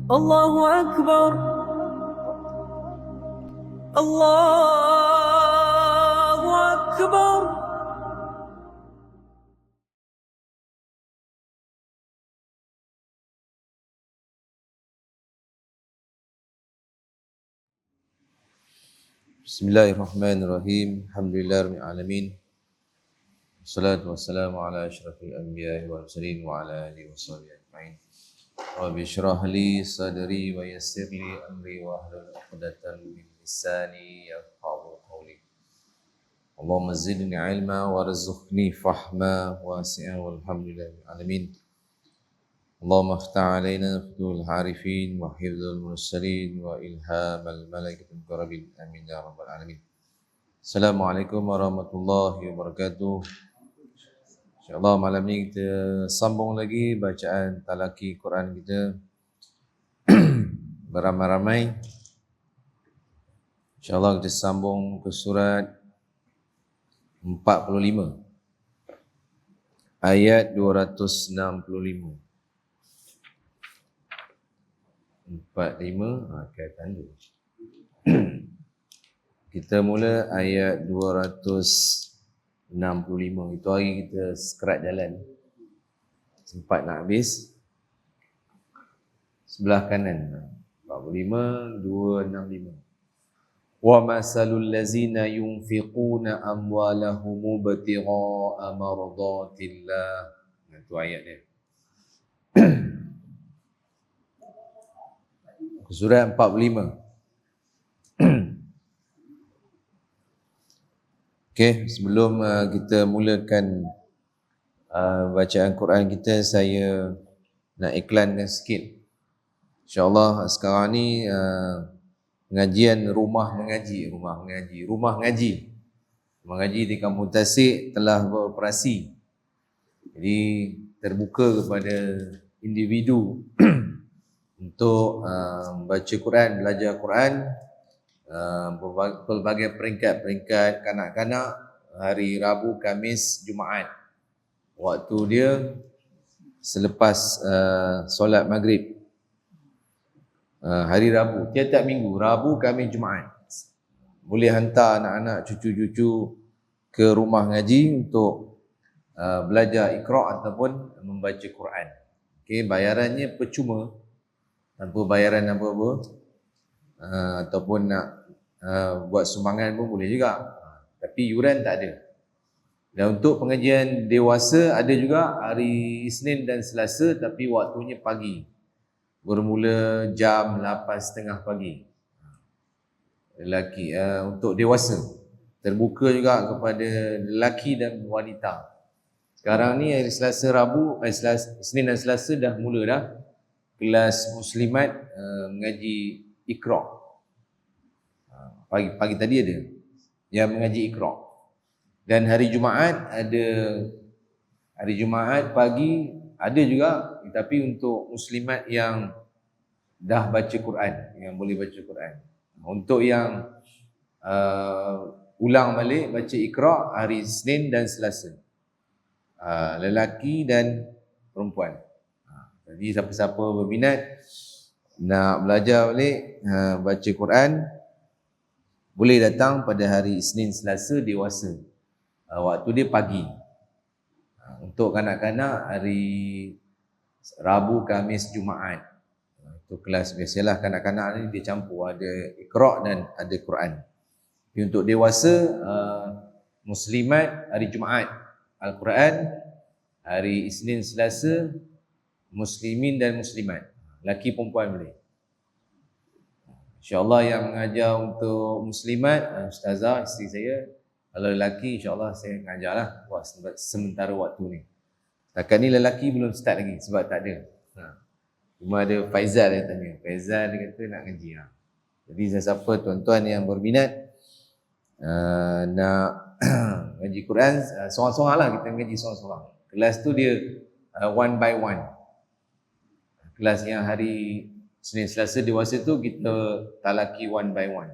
الله أكبر الله أكبر. Bismillahirrahmanirrahim. Alhamdulillahirabbil alamin. Wassalatu wassalamu ala asyrafil anbiya'i wal mursalin wa ala alihi washabihi ajmain. Rabbi shrah li sadri wa yassir li amri wa hlul 'uqdatam min lisani yafqahu qawli. Allahumma zidni 'ilma warzuqni fahma wasi'a walhamdulillahil alamin. Allahumma aftah alaina futuhul harifin wa hifdzal mursalin wa ilhamal malaikatil muqarrabin amin ya rabbal alamin. Assalamualaikum warahmatullahi wabarakatuh. InsyaAllah malam ni kita sambung lagi bacaan talaki Quran kita beramai-ramai. InsyaAllah kita sambung ke surat 45 ayat 265. 45 akan tanda. Kita mula ayat 265. Itu hari kita skrat jalan. Sempat nak habis. Sebelah kanan. 45, 265. Wa masalul lazina yunfiquna amwalahum ibtigha'a mardatillah. Itu ayat dia. Surah 45. Okey, sebelum kita mulakan bacaan Quran kita, saya nak iklankan sikit. InsyaAllah sekarang ni pengajian rumah ngaji di Kampung Tasik telah beroperasi. Jadi terbuka kepada individu untuk baca Quran, belajar Quran, pelbagai peringkat kanak-kanak, hari Rabu, Khamis, Jumaat. Waktu dia selepas solat maghrib. Hari Rabu, tiap-tiap minggu, Rabu, Khamis, Jumaat. Boleh hantar anak-anak, cucu-cucu ke rumah ngaji untuk belajar Iqra' ataupun membaca Quran. Okay, bayarannya percuma, tanpa bayaran apa-apa, ataupun nak buat sumbangan pun boleh juga, tapi yuran tak ada. Dan untuk pengajian dewasa ada juga hari Isnin dan Selasa, tapi waktunya pagi, bermula jam 8.30 pagi. Lelaki untuk dewasa, terbuka juga kepada lelaki dan wanita. Sekarang ni hari Selasa, Rabu, Isnin dan Selasa dah mula dah kelas muslimat mengaji Iqra'. Pagi tadi ada yang mengaji Iqra'. Dan hari Jumaat ada, hari Jumaat pagi ada juga, tapi untuk muslimat yang dah baca Quran, yang boleh baca Quran. Untuk yang ulang balik baca Iqra' hari Isnin dan Selasa, lelaki dan perempuan. Jadi siapa-siapa berminat nak belajar balik baca Quran, boleh datang pada hari Isnin Selasa dewasa. Waktu dia pagi. Untuk kanak-kanak hari Rabu, Khamis, Jumaat. Itu kelas biasalah, kanak-kanak ni dia campur, ada Iqra' dan ada Quran. Tapi untuk dewasa, muslimat hari Jumaat Al-Quran, hari Isnin Selasa muslimin dan muslimat, lelaki perempuan boleh. InsyaAllah yang mengajar untuk muslimat, ustazah, isteri saya. Kalau lelaki, insyaAllah saya mengajarlah buat sementara waktu ni. Setakat ni lelaki belum start lagi sebab tak ada. Cuma ada Faizal yang tanya. Faizal dia kata nak ngaji. Jadi siapa tuan-tuan yang berminat nak ngaji Quran, seorang-seorang lah, kita ngaji seorang-seorang. Kelas tu dia one by one. Kelas yang hari Senin Selasa dewasa tu kita talaki one by one.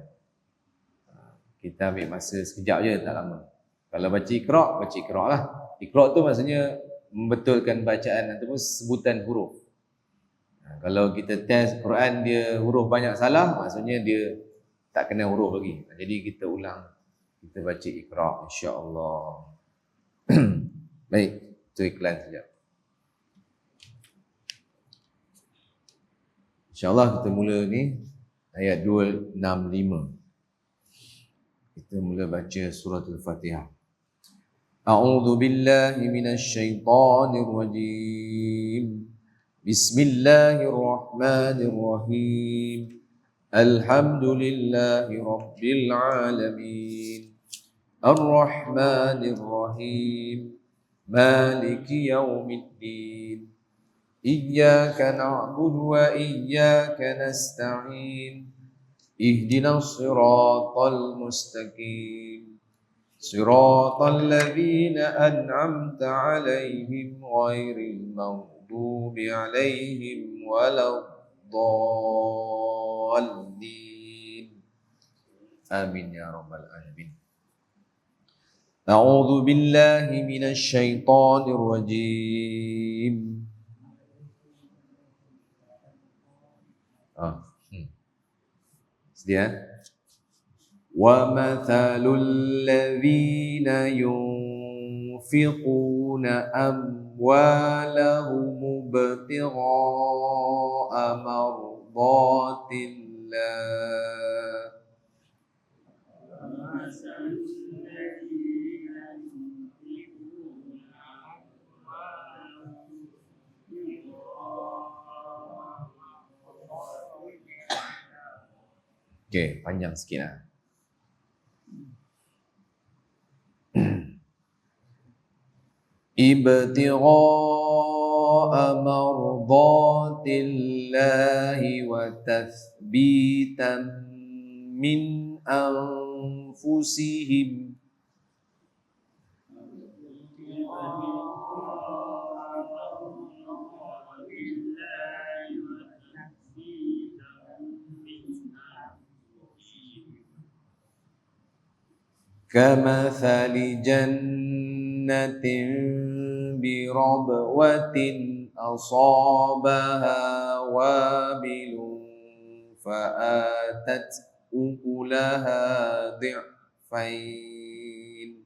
Kita ambil masa sekejap je, tak lama. Kalau baca Iqra' lah. Iqra' tu maksudnya membetulkan bacaan ataupun sebutan huruf. Kalau kita test Quran dia huruf banyak salah, maksudnya dia tak kena huruf lagi. Jadi kita ulang, kita baca Iqra, insya-Allah. Baik, itu iklan saja. InsyaAllah kita mula ni ayat 265. Kita mula baca surah Al-Fatihah. A'udzu billahi minasy syaithanir rajim. Bismillahirrahmanirrahim. Alhamdulillahi rabbil alamin. Ar-Rahmanir Rahim. Maliki yaumiddin. Iyyaka na'budu wa iyyaka nasta'in. Ihdinas siratal mustaqim. Siratal ladzina an'amta 'alaihim ghairil maghdubi 'alaihim waladdallin. Amin ya rabbal alamin. A'udzu billahi minasy syaithanir rajim. Sedia? Wa mathalul ladzina yunfiquna amwalahum ibtigha'a mardatillah. Okey, panjang sikit lah. Ibtigha'a mardatillahi wa tathbitan min anfusihim. Kamathali jannatin birabwatin asabaha wabilun fa'atat ukulaha di'fain.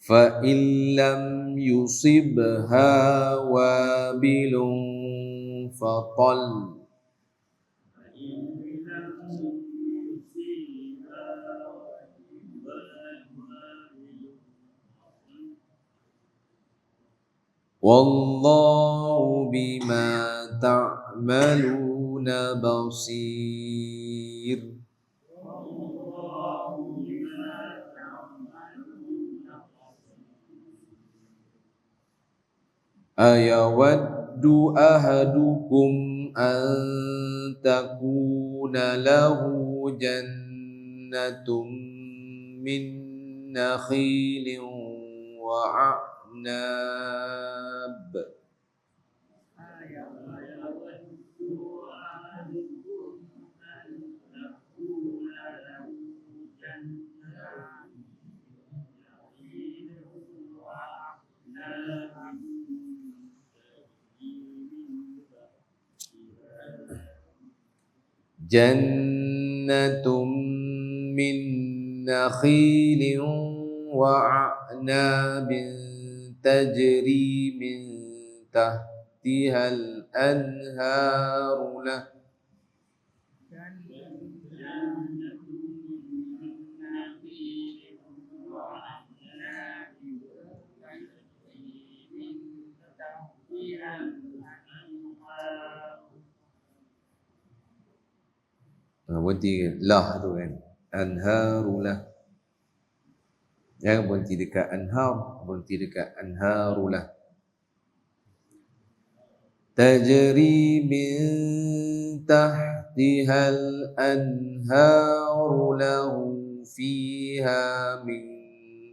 فَإِنْ لَمْ يُصِبْهَا وَابِلٌ فَطَلٌّ وَاللَّهُ بِمَا تَعْمَلُونَ بَصِيرٌ. Ayawaddu ahadukum an takuna lahu jannatun min nakhilin wa a'nab. Jannatum min nakhilin wa a'nabin tajri min tahtihal anharu lah. Berhenti lah tu kan, anharulah. Jangan berhenti dekat anhar, berhenti dekat anharulah. Tajri min tahtihal anharu lahu fiha min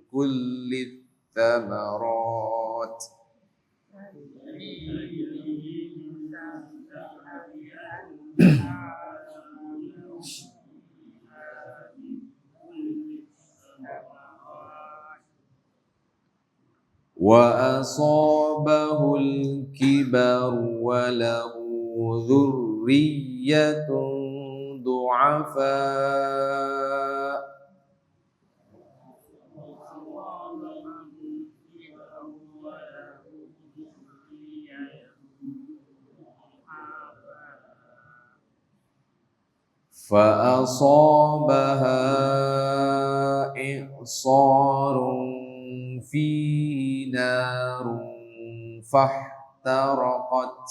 kulli thamarat. وأصابه الكبر وله ذرية ضعفاء فأصابها إعصار فيه نار فاحترقت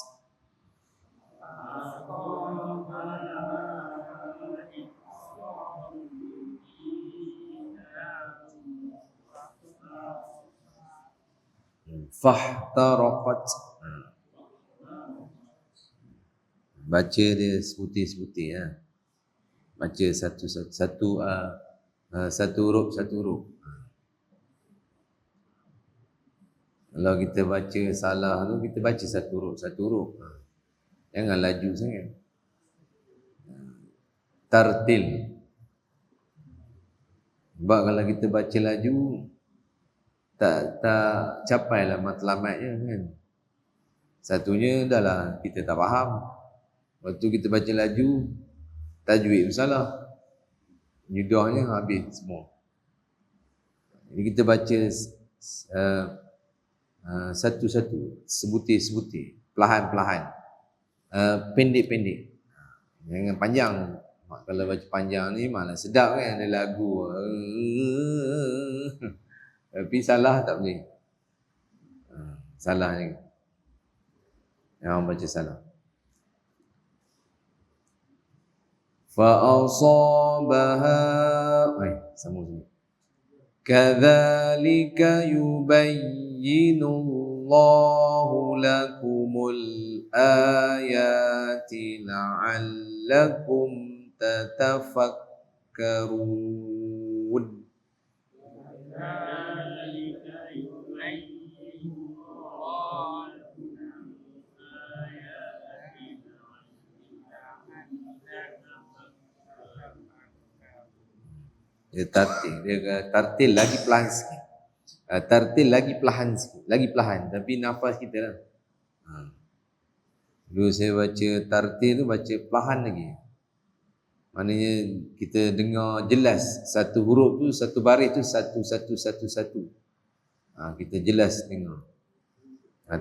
فاحترقت. Baca dia sebutir-sebutir ya. Baca satu huruf satu huruf. Kalau kita baca salah tu, kita baca satu huruf. Jangan laju sangat. Tartil. Sebab kalau kita baca laju, tak capailah matlamatnya kan. Satunya dah lah kita tak faham. Lepas tu kita baca laju, tajwid salah. Nyudahnya habis semua. Jadi kita baca satu-satu, sebutir-sebutir, perlahan-perlahan, pendek-pendek. Jangan panjang. Kalau baca panjang ni malah sedap kan, ada lagu. Tapi salah tak boleh. Salah ni. Jangan baca salah. فأصابها سموه كذلك يبين الله لكم الآيات لعلكم تتفكرون. Dia tartil lagi perlahan sikit. Tartil lagi perlahan sikit, lagi perlahan, tapi nafas kita lah. Dulu saya baca tartil tu baca perlahan lagi. Maknanya kita dengar jelas satu huruf tu, satu baris tu satu. Kita jelas dengar.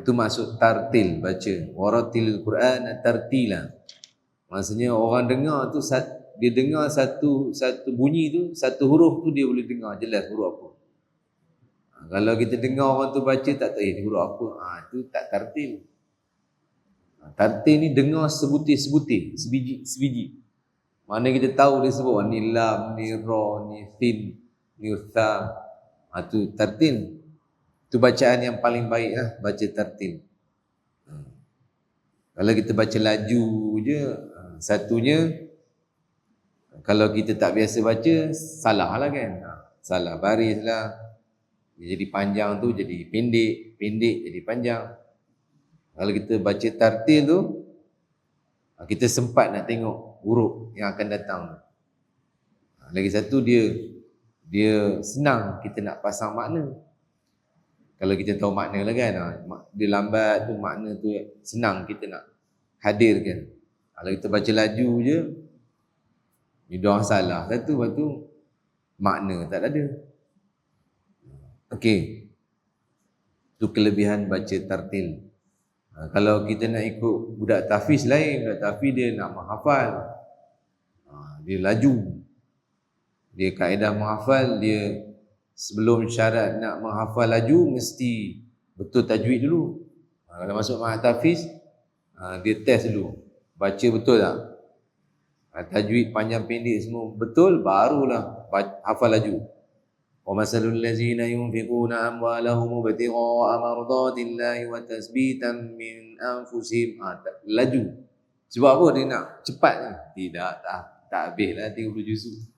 Tu maksud tartil baca. Waratilil Quran tartila. Maksudnya orang dengar tu dia dengar satu bunyi tu, satu huruf tu dia boleh dengar jelas huruf apa. Kalau kita dengar orang tu baca tak tahu huruf apa, tu tak tartil. Tartil ni dengar sebutir-sebutir, sebiji. Mana kita tahu dia sebut ni lam, ni ra, ni sin, ni tha. Tu tartil. Tu bacaan yang paling baik lah, baca tartil. Kalau kita baca laju je, satunya kalau kita tak biasa baca, salah lah kan. Salah baris lah. Dia jadi panjang tu jadi pendek jadi panjang. Kalau kita baca tartil tu, kita sempat nak tengok huruf yang akan datang. Lagi satu dia senang kita nak pasang makna. Kalau kita tahu makna lah kan, dia lambat tu makna tu senang kita nak hadirkan. Kalau kita baca laju je, nidah salah satu, lepas tu makna tak ada. Okey. Tu kelebihan baca tartil. Kalau kita nak ikut budak tahfiz lain, budak tahfiz dia nak menghafal. Dia laju. Dia kaedah menghafal, dia sebelum syarat nak menghafal laju mesti betul tajwid dulu. Kalau masuk mahad tahfiz, dia test dulu. Baca betul tak? Tajwid panjang pendek semua betul, barulah hafal laju. Wa masalul ladzina yunfiquna amwalahum ibtigha'a mardatillahi wa tasbitan min anfusihim. Laju. Sebab apa dia nak cepat kan? Tidak, tak habislah 30 juzuk.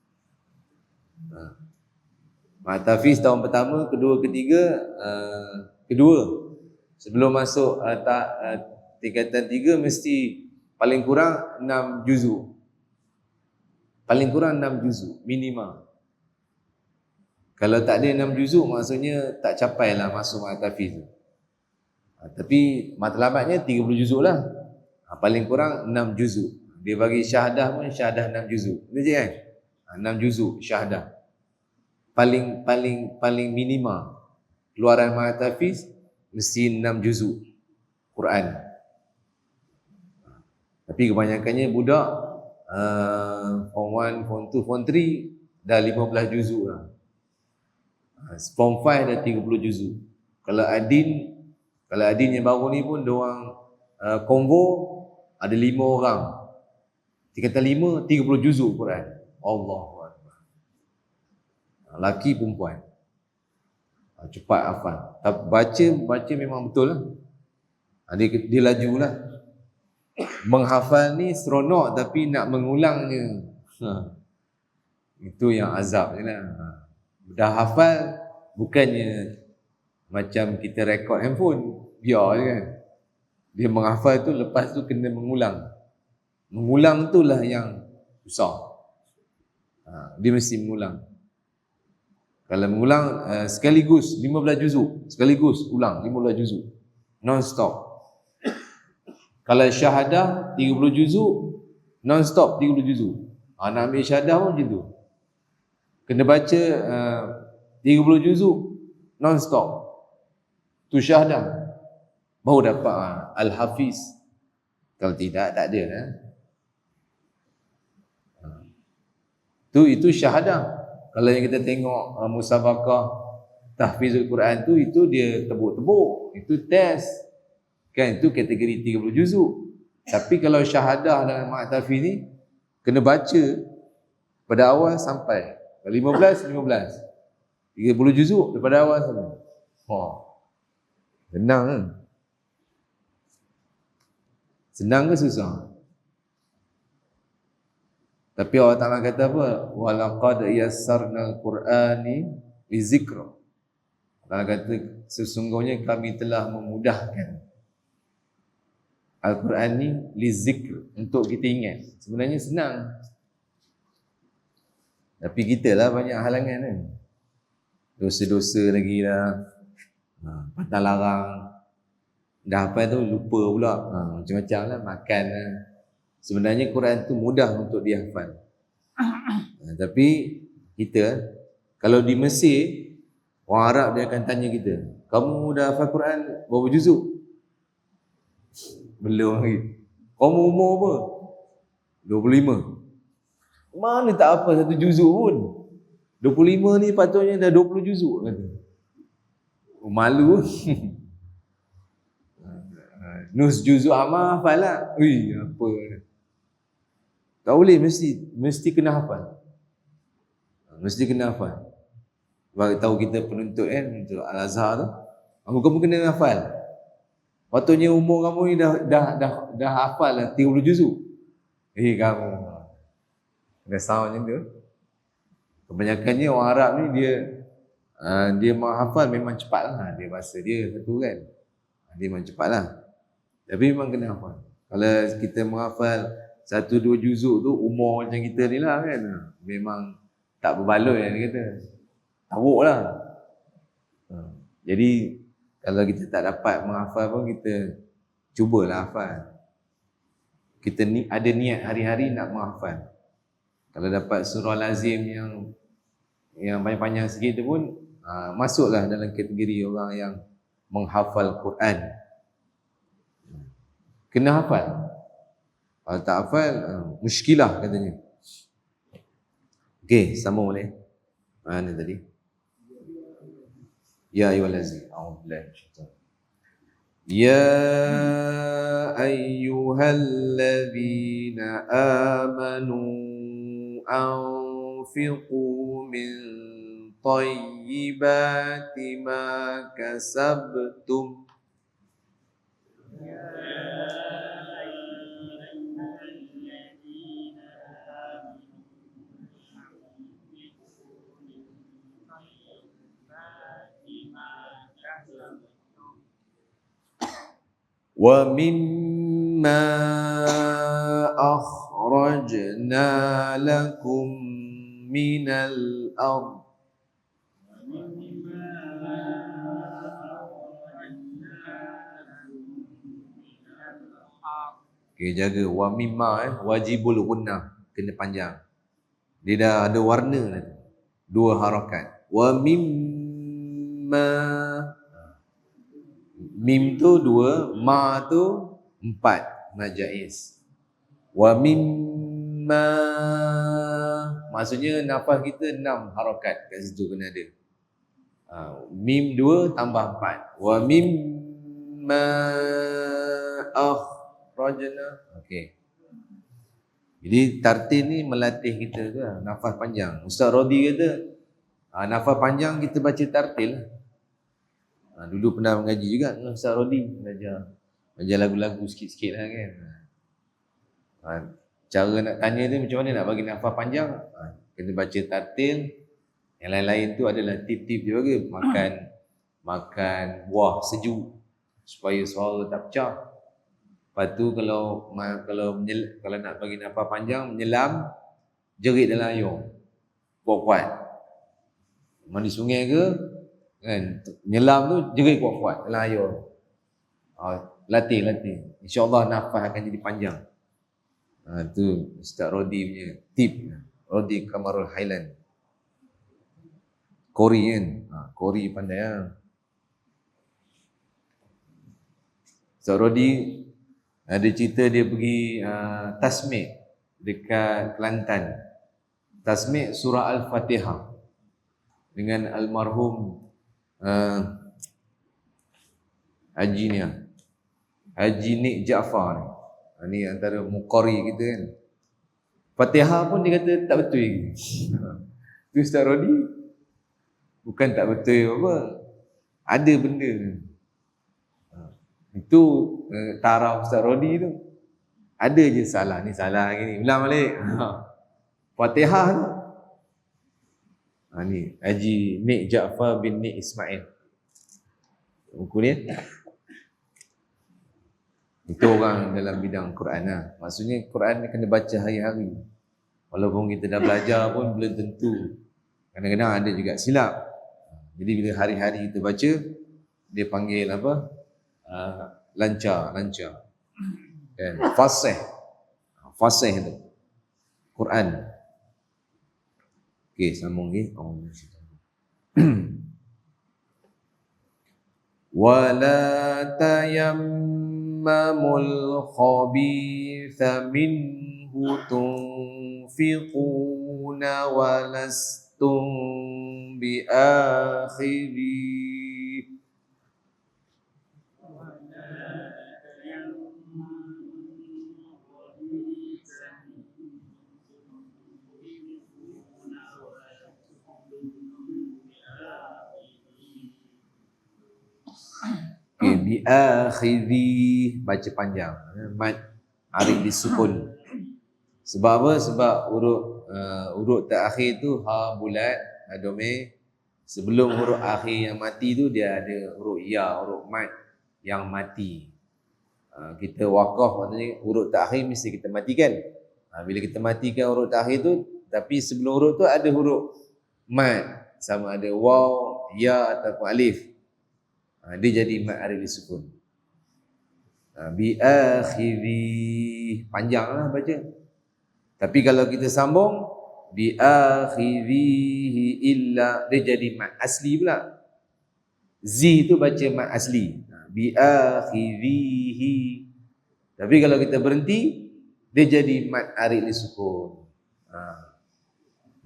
Tahfiz tahun pertama, kedua, ketiga, kedua. Sebelum masuk tingkatan 3 mesti paling kurang 6 juzuk. Paling kurang 6 juzuk minimal. Kalau tak ada 6 juzuk maksudnya tak capailah masuk tahfiz tu. Tapi matlamatnya 30 juzuk lah. Paling kurang 6 juzuk. Dia bagi syahadah pun syahadah 6 juzuk. Betul je kan? 6 juzuk syahadah. Paling minimal keluaran tahfiz mesti 6 juzuk Quran. Tapi kebanyakannya budak form 1, form 2, form 3 dah 15 juzuk lah. Form 5 dah 30 juzuk. Kalau Adin yang baru ni pun diorang konvo ada 5 orang. Tingkatan 5 30 juzuk Quran. Allahu Akbar. Laki perempuan. Cepat hafal. Baca memang betul lah. Dia laju lah. Menghafal ni seronok tapi nak mengulangnya. Itu yang azab je lah. Dah hafal bukannya macam kita rekod handphone. Biar je kan. Dia menghafal tu lepas tu kena mengulang. Mengulang tu lah yang susah. Dia mesti mengulang. Kalau mengulang sekaligus 15 juzuk, sekaligus ulang 15 juzuk non stop. Kalau syahadah 30 juzuk non stop 30 juzuk. Nak ambil syahadah pun macam tu. Kena baca 30 juzuk non stop. Tu syahadah. Baru dapat al-hafiz. Kalau tidak tak ada lah. Itu syahadah. Kalau yang kita tengok musabaqah tahfizul Quran tu, itu dia tebuk-tebuk, itu test. Kan itu kategori 30 juzuk. Tapi kalau syahadah dalam tahfiz ni kena baca pada awal sampai 15 30 juzuk daripada awal sampai. Senang kan? Senang ke susah? Tapi Allah Ta'ala kata apa? Walaqad yassarnal Qur'ani lizikra. Allah kata sesungguhnya kami telah memudahkan Al-Quran ni lizikr, untuk kita ingat. Sebenarnya senang. Tapi kita lah banyak halangan kan. Dosa-dosa lagi lah. Pantang larang. Dah apa tu lupa pula. Macam-macam lah, makan lah. Sebenarnya Quran tu mudah untuk dihafal. Tapi kita, kalau di Mesir, orang Arab dia akan tanya kita, kamu dah hafal Quran berapa juzuk? Belum lagi. Kamu umur apa? 25. Mana tak apa satu juzuk pun. 25 ni patutnya dah 20 juzuk kata. Malu. Nus juzuk amal hafal lah. Ui, apa? Tak boleh, mesti kena hafal. Mesti kena hafal. Bagi tahu kita penuntut kan, untuk Al-Azhar tu, kamu kena hafal. Patutnya umur kamu ni dah hafal lah 30 juzuk. Kamu. Dah sound macam tu. Kebanyakannya orang Arab ni dia menghafal memang cepat lah. Dia bahasa dia satu kan. Dia memang cepat lah. Tapi memang kena hafal. Kalau kita menghafal 1-2 juzuk tu umur macam kita ni lah kan, memang tak berbaloi kan dia kata. Teruk lah. Jadi kalau kita tak dapat menghafal pun kita cubalah hafal. Kita ada niat hari-hari nak menghafal. Kalau dapat surah lazim yang panjang-panjang sikit tu pun masuklah dalam kategori orang yang menghafal Quran. Kena hafal. Kalau tak hafal, muskilah katanya. Okey, sambung boleh. Mana tadi? Ya ayyuhallazina a'udzubillahi Ya ayyuhallazina amanu anfiqu min tayyibati ma kasabtum. Wa mimma akhrajna lakum minal ard. Okay, jaga wa mimma wajibul gunnah, kena panjang. Dia dah ada warna dah. Dua harakat. Wa mimma, mim tu dua, ma tu empat, mad jaiz. Wa mimma, maksudnya nafas kita 6 harakat kat situ kena ada. Mim 2 tambah 4. Wa mimma akhrajna. Okey. Jadi tartil ni melatih kita ke nafas panjang. Ustaz Rodi kata nafas panjang kita baca tartil. Dulu pernah mengaji juga dengan Ustaz Rodi, belajar lagu-lagu sikit-sikit lah kan. Cara nak tanya dia macam mana nak bagi nafas panjang, kena baca tartil. Yang lain-lain tu adalah tip-tip dia bagi. Makan buah sejuk supaya suara tak pecah. Lepas tu kalau nak bagi nafas panjang, menyelam, jerit dalam air kuat-kuat. Mandi sungai ke kan, menyelam tu jerit kuat-kuat dalam air. Latih. InsyaAllah nafas akan jadi panjang. Tu Ustaz Rodi punya tip. Rodi Kamarul Highland. Kori kan. Kori pandai lah. Ustaz Rodi ada cerita dia pergi tasmik dekat Kelantan. Tasmik surah Al-Fatihah dengan almarhum Haji Nik Jaafar ni. Ni antara muqari kita kan. Fatihah pun dia kata tak betul. Tu Ustaz Rodi bukan tak betul apa, ada benda. Itu taraf Ustaz Rodi tu. Ada je salah, ni salah gini. Ulang balik. Fatihah tu. Ni Haji Nik Jaafar bin Nik Ismail. Buku ni. Itu orang dalam bidang Quran lah. Maksudnya Quran ni kena baca hari-hari. Walaupun kita dah belajar pun belum tentu. Kadang-kadang ada juga silap. Jadi bila hari-hari kita baca, dia panggil apa? Lancar. Dan fasih itu Quran. Okey, sambung lagi. Wala tayammamul khabitha minhu tunfiquna walastum biakhiri. Biakhiri, baca panjang, mad arid disukun. Sebab apa? Sebab huruf terakhir tu ha bulat, ha dome. Sebelum huruf akhir yang mati tu dia ada huruf ya, huruf mad yang mati. Kita wakaf maksudnya huruf terakhir mesti kita matikan. Bila kita matikan huruf terakhir tu, tapi sebelum huruf tu ada huruf mad, sama ada waw, ya ataupun alif. Dia jadi mad arid disukun. Bi akhiri, panjanglah baca. Tapi kalau kita sambung bi akhirihi illa, dia jadi mad asli pula. Z tu baca mad asli. Bi akhirihi. Tapi kalau kita berhenti, dia jadi mad arid disukun.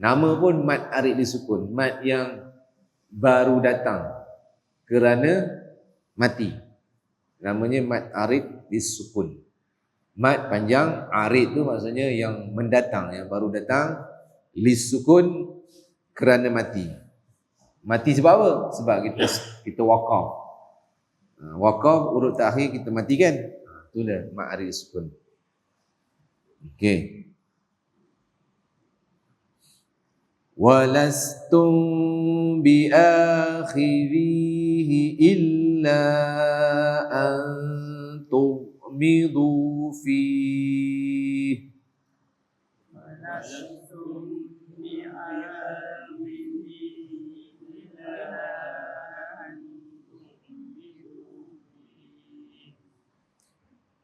Nama pun mad arid disukun, mad yang baru datang kerana mati. Namanya mad arid disukun. Mad panjang, arid tu maksudnya yang mendatang, yang baru datang. Lisukun kerana mati. Mati sebab apa? Sebab kita wakaf. Wakaf urut terakhir kita matikan. Itulah mad arid disukun. Okey. Walastum biakhirihi illa antum تغمضوا فيه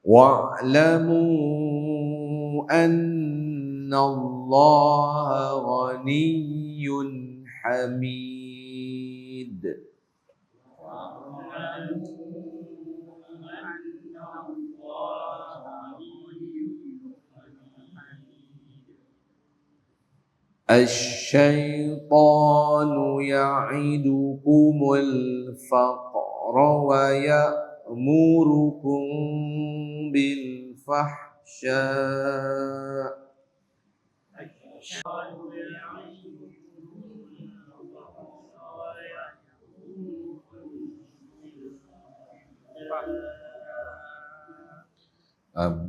واعلموا أن الله غني حميد. الشيطان يعدكم الفقر ويأمركم بالفحشاء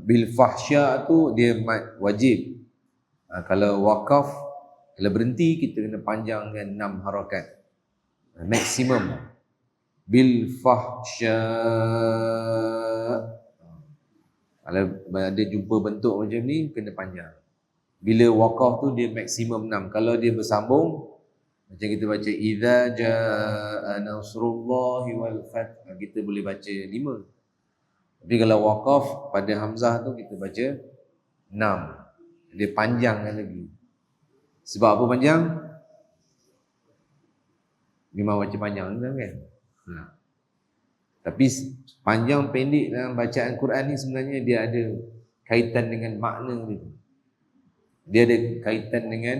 bil fahsya tu dia wajib. Kalau wakaf, kalau berhenti kita kena panjangkan 6 harakat maksimum. Bil fahsya, kalau ada jumpa bentuk macam ni kena panjang. Bila wakaf tu dia maksimum 6. Kalau dia bersambung macam kita baca idza jaa nasrullahi wal fath, kita boleh baca 5. Tapi kalau wakaf pada hamzah tu kita baca 6. Dia panjangkan lagi. Sebab apa panjang? Memang baca panjang kan? Tapi panjang pendek dalam bacaan Quran ni sebenarnya dia ada kaitan dengan makna dia. Dia ada kaitan dengan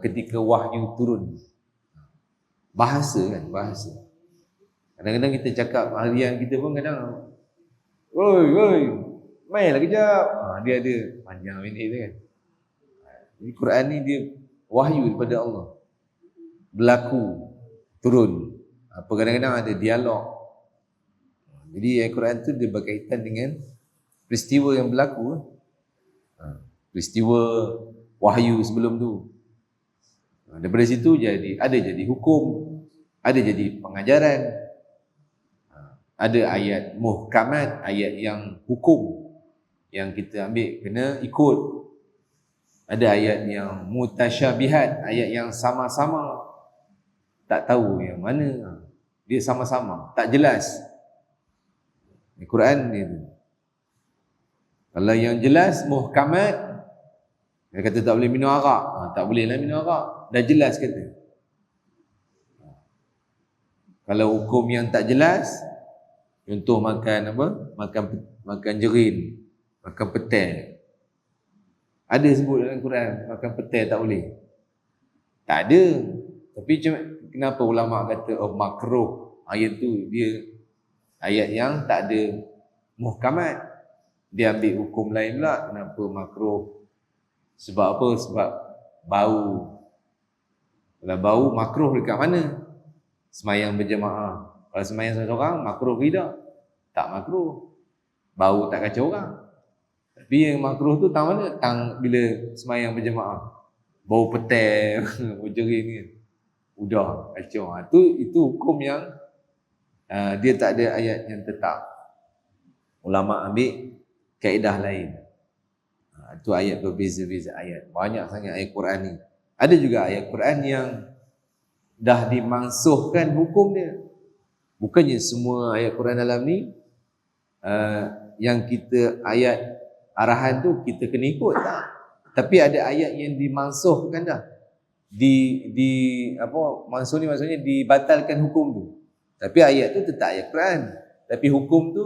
ketika wahyu turun. Bahasa kan, bahasa. Kadang-kadang kita cakap harian kita pun kadang oi, mainlah kejap. Dia ada panjang pendek tu kan. Jadi Quran ni dia wahyu daripada Allah. Berlaku, turun. Apa kadang-kadang ada dialog. Jadi Al-Quran tu dia berkaitan dengan peristiwa yang berlaku. Peristiwa wahyu sebelum tu. Daripada situ ada jadi hukum, ada jadi pengajaran. Ada ayat muhkamat, ayat yang hukum yang kita ambil kena ikut. Ada ayat yang mutasyabihat, ayat yang sama-sama tak tahu yang mana. Dia sama-sama, tak jelas. Al-Quran dia tu. Kalau yang jelas muhkamat, dia kata tak boleh minum arak, tak boleh lah minum arak. Dah jelas kata. Kalau hukum yang tak jelas, contoh makan apa? Makan jerin, makan petai. Ada sebut dalam Quran makan petai tak boleh? Tak ada. Tapi kenapa ulama kata makruh? Ayat tu dia ayat yang tak ada muhkamat. Dia ambil hukum lain pula. Kenapa makruh? Sebab apa? Sebab bau. Kalau bau makruh dekat mana? Semayang berjemaah. Kalau semayang seorang makruh ke tidak? Tak makruh. Bau tak kacau orang. Tapi yang makruh tu tang mana? Tang bila semayang berjemaah. Bau petai, bau jerin ni. Udah kacau. Itu hukum yang dia tak ada ayat yang tetap. Ulama ambil kaedah lain. Itu ayat berbeza-beza ayat. Banyak sangat ayat Quran ni. Ada juga ayat Quran yang dah dimansuhkan hukum dia. Bukannya semua ayat Quran dalam ni yang kita ayat arahan tu kita kena ikut, tak. Tapi ada ayat yang dimansuhkan dah. Mansuh ni maksudnya dibatalkan hukum tu. Tapi ayat tu tetap ayat Quran. Tapi hukum tu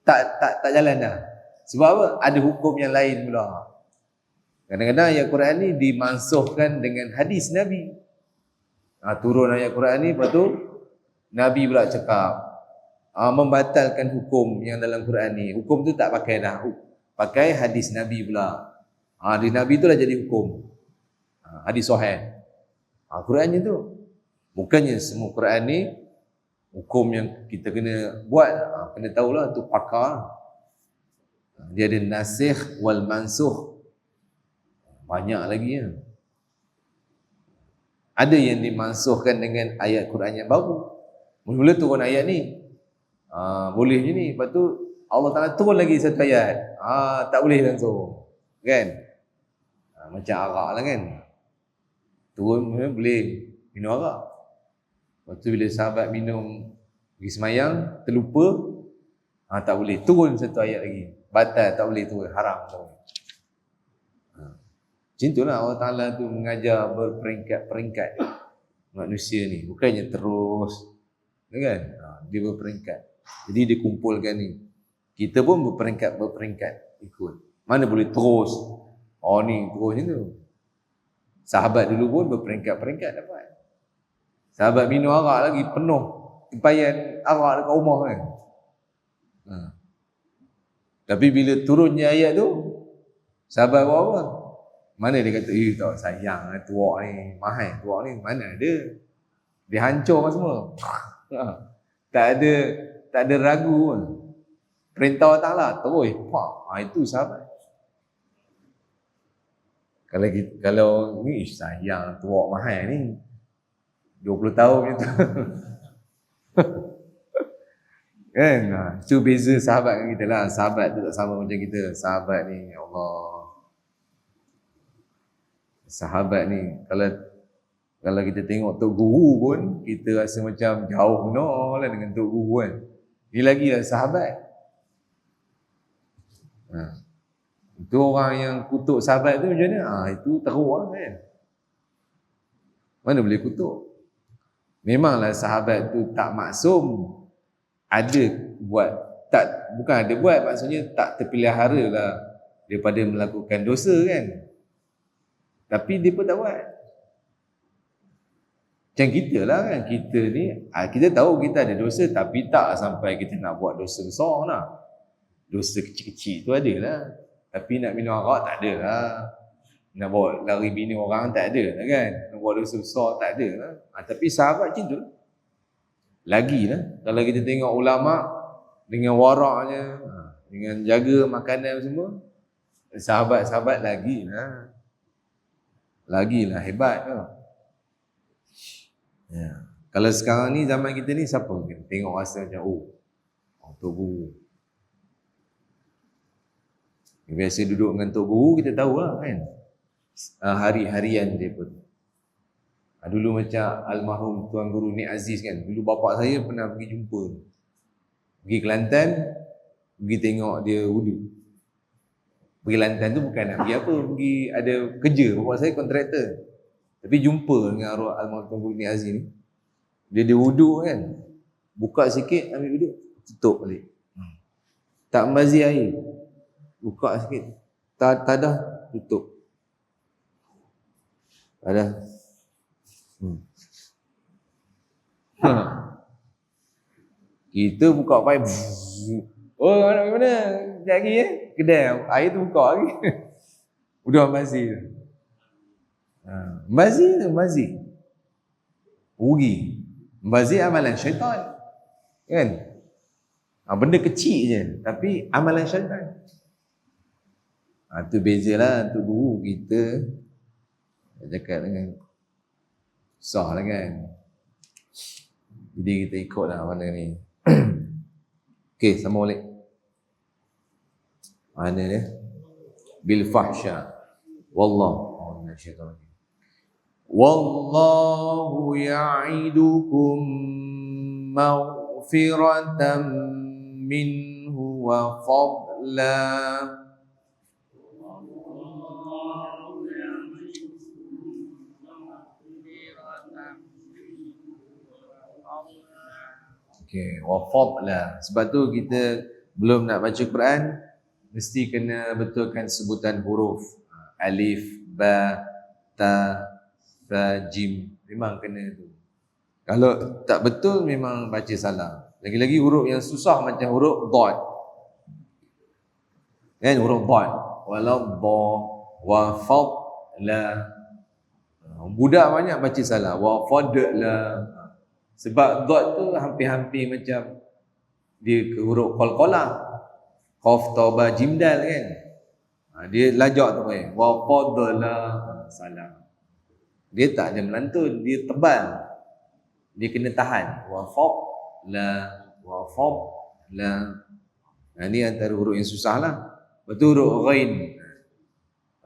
tak jalan dah. Sebab apa? Ada hukum yang lain pula. Kadang-kadang ayat Quran ni dimansuhkan dengan hadis Nabi. Turun ayat Quran ni, lepas tu Nabi pula cakap membatalkan hukum yang dalam Quran ni. Hukum tu tak pakai dah. Pakai hadis Nabi pula. Hadis Nabi tu dah jadi hukum. Hadis sahih. Qurannya tu. Bukannya semua Quran ni hukum yang kita kena buat. Kena tahulah tu pakar. Dia ada nasikh wal mansuh. Banyak lagi ya. Ada yang dimansuhkan dengan ayat Quran yang baru. Mula-mula turun ayat ni. Boleh je ni. Lepas tu Allah Ta'ala turun lagi satu ayat. Tak boleh langsung. Kan? Macam arak lah kan. Turun boleh minum arak. Lepas tu bila sahabat minum pergi semayang, terlupa, tak boleh. Turun satu ayat lagi. Batal, tak boleh turun. Haram. Macam itulah Allah Ta'ala tu mengajar berperingkat-peringkat manusia ni. Bukannya terus, kan? Dia berperingkat. Jadi dia kumpulkan ni. Kita pun berperingkat ikut. Mana boleh terus. Ni terus macam tu. Sahabat dulu pun berperingkat-peringkat dapat. Sahabat minum arak lagi penuh tempayan arak dekat rumah kan. Tapi bila turunnya ayat tu, sahabat buat apa? Mana dia kata, tak sayang tuak ni, mahal tuak ni, mana ada. Dia hancur semua. Tak ada ragu pun. Perintah Allah Ta'ala, terus, itu sahabat. Kalau ni sayang tuak mahal ni 20 tahun macam tu. Kan? Itu beza sahabat dengan kita lah. Sahabat tu tak sama macam kita. Sahabat ni, ya Allah. Sahabat ni, kalau kita tengok Tok Guru pun, kita rasa macam jauh benar lah dengan Tok Guru kan. Ni lagi lah sahabat. Itu orang yang kutuk sahabat tu macam mana? Itu teruk lah kan. Mana boleh kutuk? Memanglah sahabat tu tak maksum. Ada buat, bukan ada buat, maksudnya tak terpelihara lah daripada melakukan dosa kan. Tapi dia pun tak buat. Macam kita lah kan, kita ni, kita tahu kita ada dosa, tapi tak sampai kita nak buat dosa besar lah. Dosa kecil-kecil tu ada lah. Tapi nak minum arak tak ada lah. Nak bawa lari bini orang tak ada lah kan. Nak buat dosa besar tak ada lah. Tapi sahabat macam tu lah. Lagi lah. Kalau kita tengok ulama dengan waraknya, dengan jaga makanan semua, sahabat-sahabat lagi lah. Lagilah hebat tu. Kalau sekarang ni, zaman kita ni, siapa kita tengok rasa macam, Tok Guru. Biasa duduk dengan Tok Guru, kita tahu lah kan. Hari-harian dia pun. Dulu macam almarhum Tuan Guru Nik Aziz kan. Dulu bapak saya pernah pergi jumpa. Pergi Kelantan, pergi tengok dia wudu. Pergi Kelantan tu bukan nak pergi apa, pergi ada kerja. Bapak saya kontraktor. Tapi jumpa dengan arwah almarhum Tuan Guru Nik Aziz ni. Dia wudu kan. Buka sikit, ambil wudu, tutup balik. Tak membazir air. Buka sikit. Tadah, tutup. Tadah. Kita buka pipe. Nak pergi mana? Sekejap lagi kedai. Air tu buka lagi. Udah membazir. Membazir. Rugi. Membazir amalan syaitan. Kan? Benda kecil je. Tapi amalan syaitan. Tu bezalah untuk guru kita. Cakap dengan susah lah kan. Jadi kita ikutlah mana ni. Okey, sama balik. Mana dia? Bil fahsya. Wallahu minasyaitanir rajim. Wallahu ya'idukum maghfiratan minhu wa fadla. Okey, wa fadla. Sebab tu kita belum nak baca Quran mesti kena betulkan sebutan huruf. Alif, ba, ta, sa, jim. Memang kena tu. Kalau tak betul memang baca salah. Lagi-lagi huruf yang susah macam huruf dad. Kan huruf dad. Walau ba, wa fadla. Budak banyak baca salah. Wa fadla. Sebab dot tu hampir-hampir macam dia ke huruf qalqalah. Qaf ta ba jim dal kan. Dia lajak tu kan. Wa fadla, salah. Dia tak ada melantun, dia tebal. Dia kena tahan. Wa fadla, wa fadla. Ini antara huruf yang susah lah. Betul huruf ghain.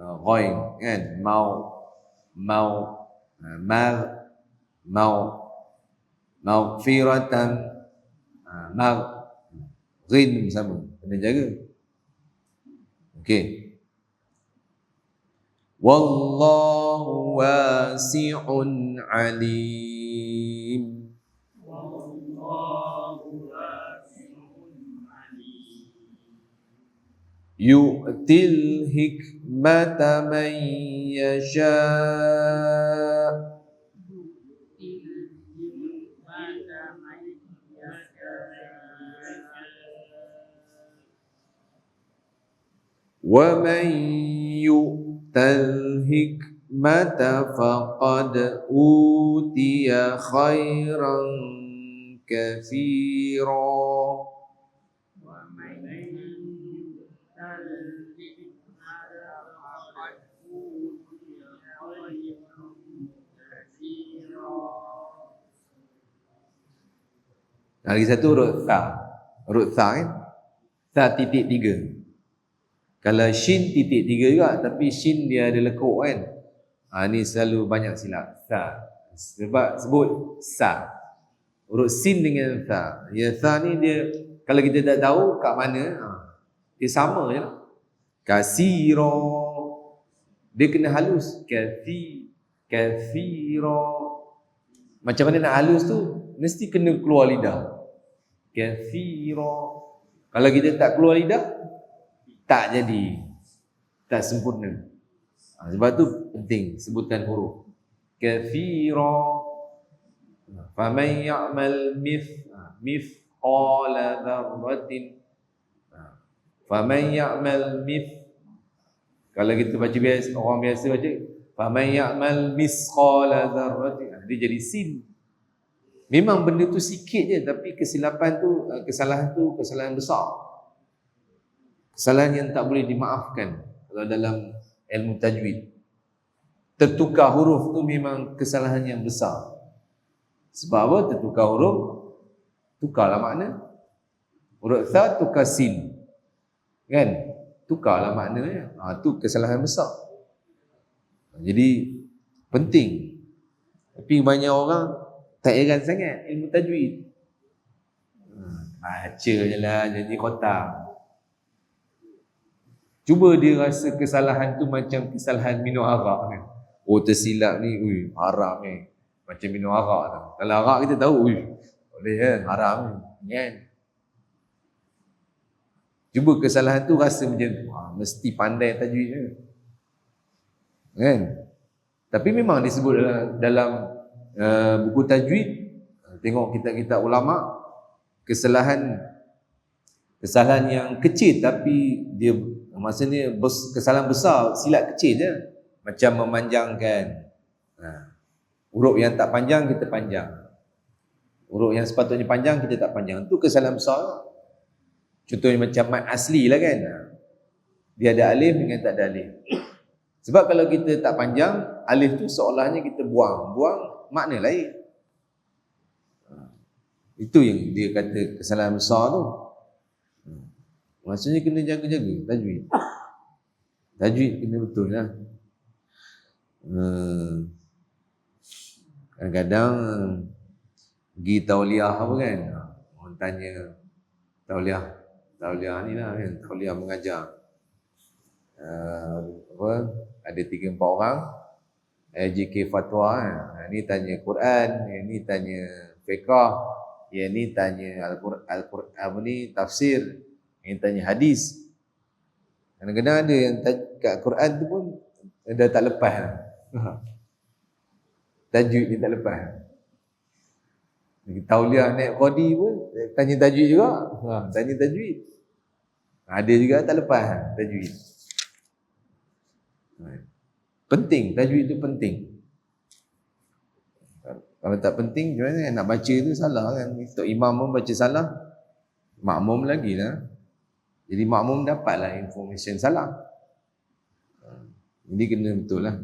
Ghain kan, mau, mar, mau, maghfiratan, mar, ghain sama, kena jaga. Okey. Wallahu wasi'un alim. Yu'til hikmata man yasha' wa man yu'tal hikmata faqad utiya khairan katsira. Lagi satu huruf tha. Huruf tha kan? Tha titik 3. Kalau shin titik 3 juga, tapi shin dia ada lekuk kan. Ni selalu banyak silap. Tha. Sebab sebut sa. Huruf sin dengan tha. Ya, tha ni dia, kalau kita tak tahu kat mana, dia sama je. Kasiro. Dia kena halus. Kathiro. Macam mana nak halus tu? Mesti kena keluar lidah. Kathiro. Kalau kita tak keluar lidah, tak jadi, tak sempurna. Sebab tu penting sebutan huruf. Kathiro. Faman ya'mal mithqala dzarratin. Faman ya'mal kalau kita baca biasa, orang biasa baca faman ya'mal mithqala dzarratin, dia jadi sin. Memang benda tu sikit je, tapi kesalahan tu kesalahan besar. Kesalahan yang tak boleh dimaafkan kalau dalam ilmu tajwid. Tertukar huruf tu memang kesalahan yang besar. Sebab apa? Tertukar huruf, tukarlah makna. Huruf tha tukar sin. Kan? Tukarlah maknanya. Tu kesalahan besar. Jadi penting. Tapi banyak orang tak heran sangat ilmu tajwid. Baca je lah jadi kotak. Cuba dia rasa kesalahan tu macam kesalahan minum arak kan. Oh, tersilap ni, haram ni. Macam minum arak tu. Kalau arak kita tahu, boleh kan, haram ni. Kan? Cuba kesalahan tu rasa macam tu. Mesti pandai tajwid je. Kan? Tapi memang disebut dalam buku tajwid, tengok kitab-kitab ulama, kesalahan yang kecil tapi dia maksudnya kesalahan besar, silap kecil je. Macam memanjangkan huruf yang tak panjang kita panjang, huruf yang sepatutnya panjang kita tak panjang, tu kesalahan besar. Contohnya macam mat asli lah kan, dia ada alif dengan tak ada alif. Sebab kalau kita tak panjang, alif tu seolahnya kita buang makna lain. Itu yang dia kata kesalahan besar tu. Maksudnya kena jaga-jaga tajwid. Tajwid kena betul lah. Kadang-kadang pergi tauliah apa kan, orang tanya tauliah ni lah kan, tauliah mengajar. Ada 3-4 orang LJK fatwa kan. Ni tanya Quran, ni tanya fiqh, ni tanya Al-Quran apa ni tafsir, yang tanya hadis. Kadang-kadang ada yang kat Quran tu pun dah tak lepas lah. Tajwid ni tak lepas. Tauliah naik qadi pun tanya tajwid juga. Tanya tajwid. Ada juga tak lepas tajwid. Penting, tajwid tu penting. Kalau tak penting, macam mana nak baca tu salah kan. Tok imam pun baca salah, makmum lagi lah. Jadi makmum dapatlah information salah. Jadi kena betul lah.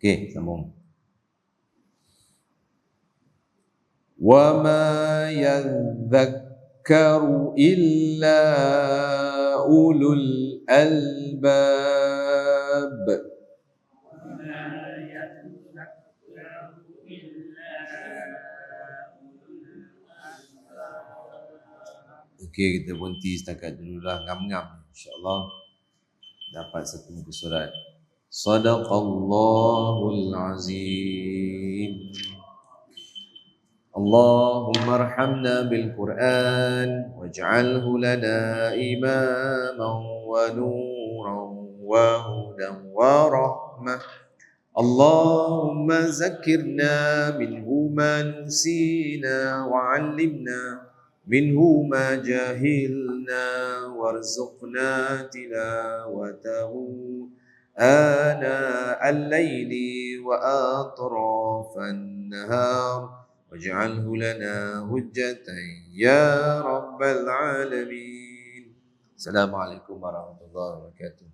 Okey, sambung. Wa ma yadhakkaru يذكر إلا أولو الألباب. Okey, kita berhenti setakat dululah, ngam-ngam. InsyaAllah dapat satu muka surat. Sadaqallahul Azim. Allahumma arhamna bil Qur'an waj'alhu lana imaman wa nuran wa hudan wa rahmah. Allahumma zakkirna minhu ma nusina wa 'allimna minhu ma jahilna warzuqna tilawatahu ana al-layli wa atrafan nahar waj'alhu lana hujjatan ya rabbal alamin. Assalamualaikum warahmatullahi wabarakatuh.